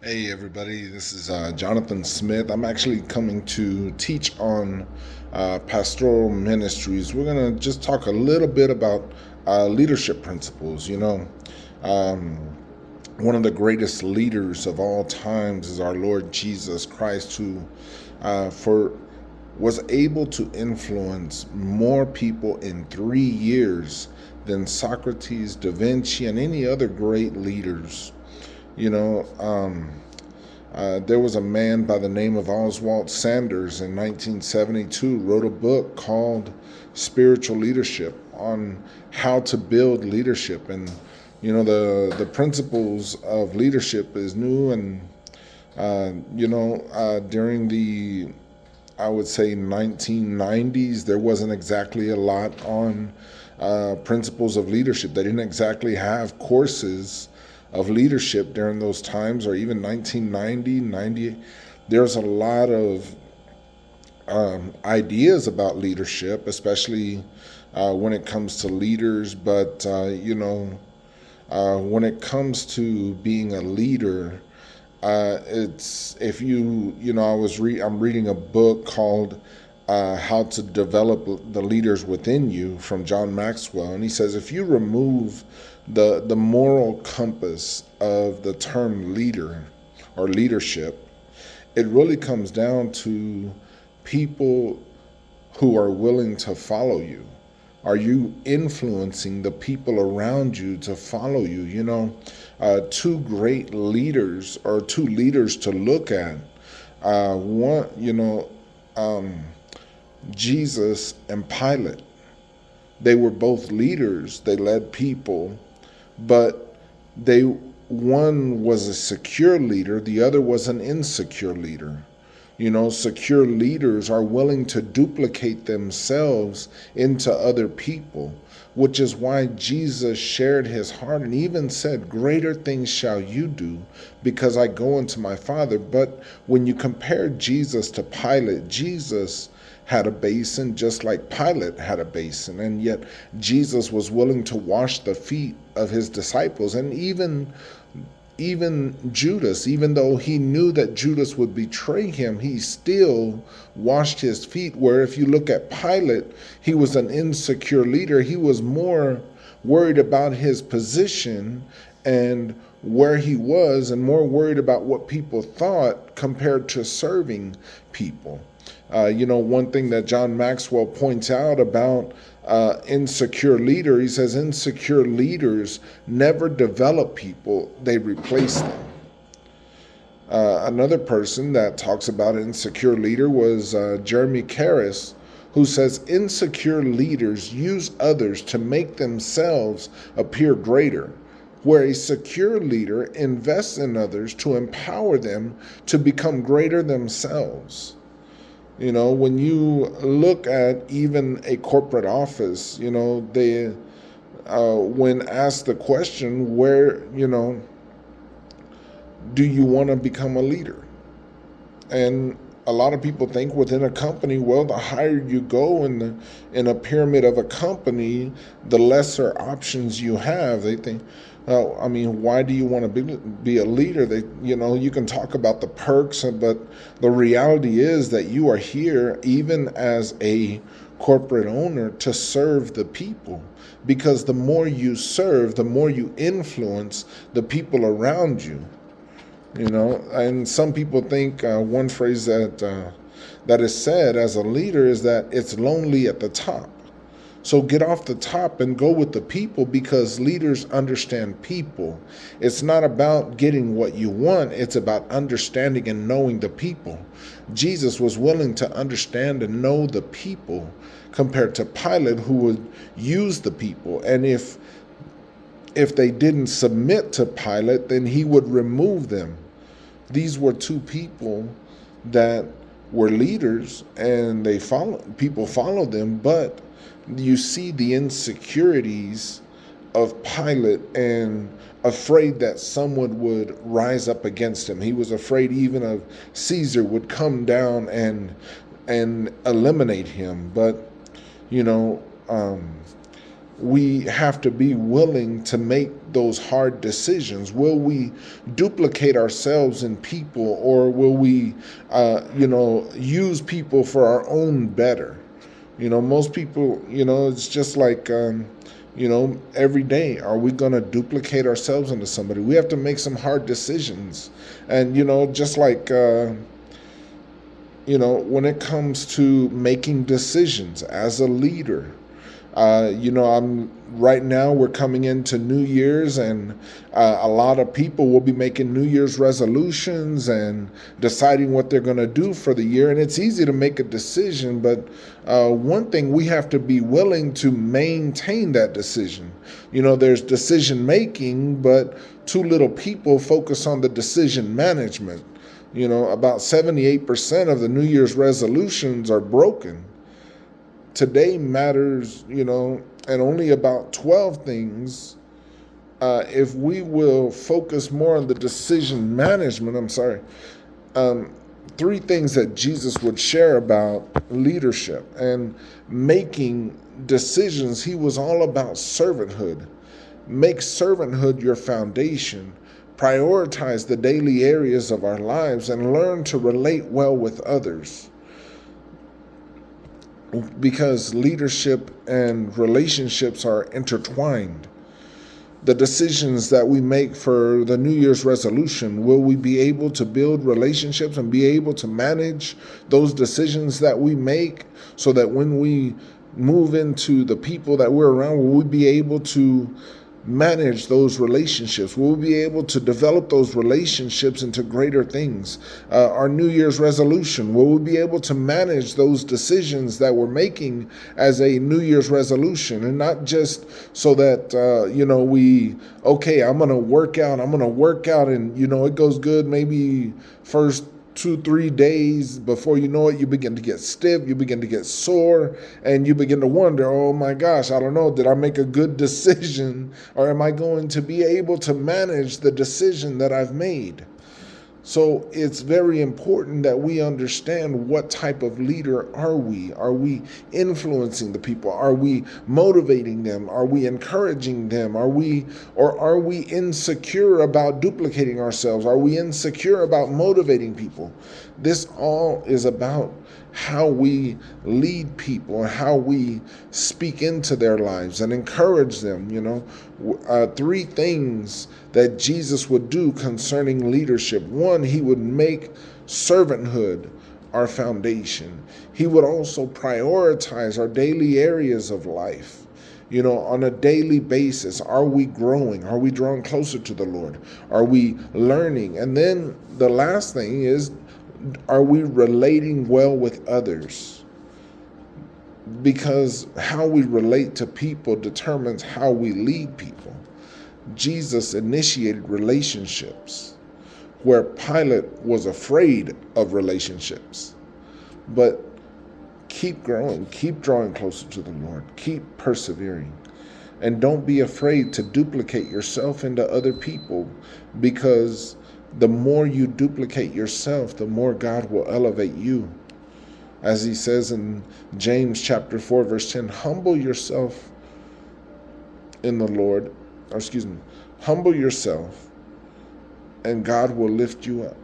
Hey everybody, this is Jonathan Smith. I'm actually coming to teach on Pastoral Ministries. We're going to just talk a little bit about leadership principles. Um, one of the greatest leaders of all times is our Lord Jesus Christ, who for was able to influence more people in 3 years than Socrates, Da Vinci, and any other great leaders. You know, there was a man by the name of Oswald Sanders in 1972 wrote a book called Spiritual Leadership on how to build leadership. And the principles of leadership is new. And during the, I would say, 1990s, there wasn't exactly a lot on principles of leadership. They didn't exactly have courses of leadership during those times, or even 1990, 90. There's a lot of ideas about leadership, especially when it comes to leaders. But when it comes to being a leader, it's if I'm reading a book called How to Develop the Leaders Within You from John Maxwell, and he says if you remove the moral compass of the term leader or leadership, it really comes down to people who are willing to follow you. Are you influencing the people around you to follow you? Two great leaders, or two leaders to look at. One, Jesus and Pilate. They were both leaders. They led people, but they one was a secure leader, the other was an insecure leader. Secure leaders are willing to duplicate themselves into other people, which is why Jesus shared his heart and even said, "Greater things shall you do, because I go unto my Father." But when you compare Jesus to Pilate, Jesus had a basin just like Pilate had a basin, and yet Jesus was willing to wash the feet of his disciples. And even Judas, even though he knew that Judas would betray him, he still washed his feet. Where if you look at Pilate, he was an insecure leader. He was more worried about his position and where he was, and more worried about what people thought compared to serving people. One thing that John Maxwell points out about insecure leader, he says insecure leaders never develop people, they replace them. Another person that talks about an insecure leader was Jeremy Karras, who says insecure leaders use others to make themselves appear greater, where a secure leader invests in others to empower them to become greater themselves. When you look at even a corporate office, they, when asked the question, where, do you want to become a leader? And a lot of people think within a company, well, the higher you go in a pyramid of a company, the lesser options you have. They think, why do you want to be a leader? You can talk about the perks, but the reality is that you are here, even as a corporate owner, to serve the people. Because the more you serve, the more you influence the people around you. And some people think one phrase that is said as a leader is that it's lonely at the top. So get off the top and go with the people, because leaders understand people. It's not about getting what you want. It's about understanding and knowing the people. Jesus was willing to understand and know the people compared to Pilate, who would use the people. And if they didn't submit to Pilate, then he would remove them. These were two people that were leaders, and people followed them, but you see the insecurities of Pilate, and afraid that someone would rise up against him. He was afraid even of Caesar would come down and eliminate him. But you know, we have to be willing to make those hard decisions. Will we duplicate ourselves in people, or will we, use people for our own better? Most people, it's just like, every day, are we going to duplicate ourselves into somebody? We have to make some hard decisions. And, just like, when it comes to making decisions as a leader, I'm right now we're coming into New Year's, and a lot of people will be making New Year's resolutions and deciding what they're going to do for the year. And it's easy to make a decision, but one thing, we have to be willing to maintain that decision. There's decision making, but too little people focus on the decision management. About 78% of the New Year's resolutions are broken. Today matters, and only about 12 things. If we will focus more on the decision management, 3 things that Jesus would share about leadership and making decisions. He was all about servanthood. Make servanthood your foundation. Prioritize the daily areas of our lives and learn to relate well with others. Because leadership and relationships are intertwined. The decisions that we make for the New Year's resolution, will we be able to build relationships and be able to manage those decisions that we make, so that when we move into the people that we're around, will we be able to manage those relationships? We'll be able to develop those relationships into greater things. Our New Year's resolution, will we be able to manage those decisions that we're making as a New Year's resolution, and not just so that, I'm going to work out, and, it goes good maybe first 2-3 days. Before you know it, you begin to get stiff, you begin to get sore, and you begin to wonder, oh my gosh, I don't know, did I make a good decision, or am I going to be able to manage the decision that I've made? So it's very important that we understand, what type of leader are we? Are we influencing the people? Are we motivating them? Are we encouraging them? Are we insecure about duplicating ourselves? Are we insecure about motivating people? This all is about how we lead people and how we speak into their lives and encourage them. 3 things that Jesus would do concerning leadership. 1, he would make servanthood our foundation. He would also prioritize our daily areas of life. On a daily basis, are we growing? Are we drawing closer to the Lord? Are we learning? And then the last thing is, are we relating well with others? Because how we relate to people determines how we lead people. Jesus initiated relationships where Pilate was afraid of relationships. But keep growing, keep drawing closer to the Lord, keep persevering. And don't be afraid to duplicate yourself into other people, because the more you duplicate yourself, the more God will elevate you. As he says in James chapter 4, verse 10, humble yourself in the Lord, humble yourself, and God will lift you up.